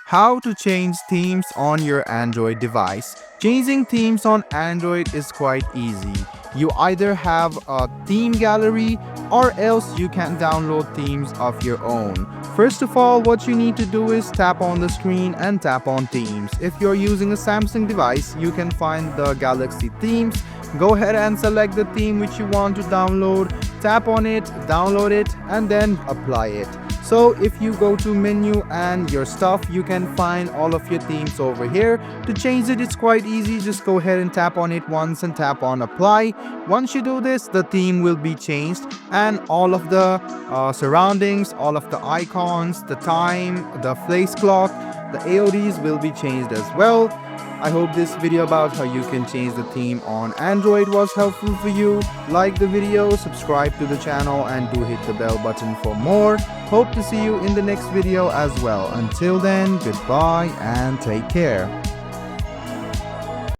How to change themes on your Android device. Changing themes on Android is quite easy. You either have a theme gallery or else you can download themes of your own. First of all, what you need to do is tap on the screen and tap on themes. If you're using a Samsung device, you can find the Galaxy themes. Go ahead and select the theme which you want to download, tap on it, download it, and then apply it. So if you go to menu and your stuff, you can find all of your themes over here. To change it, it's quite easy. Just go ahead and tap on it once and tap on apply. Once you do this, the theme will be changed and all of the surroundings, all of the icons, the time, the place clock, the AODs will be changed as well. I hope this video about how you can change the theme on Android was helpful for you. Like the video, subscribe to the channel, and do hit the bell button for more. Hope to see you in the next video as well. Until then, goodbye and take care.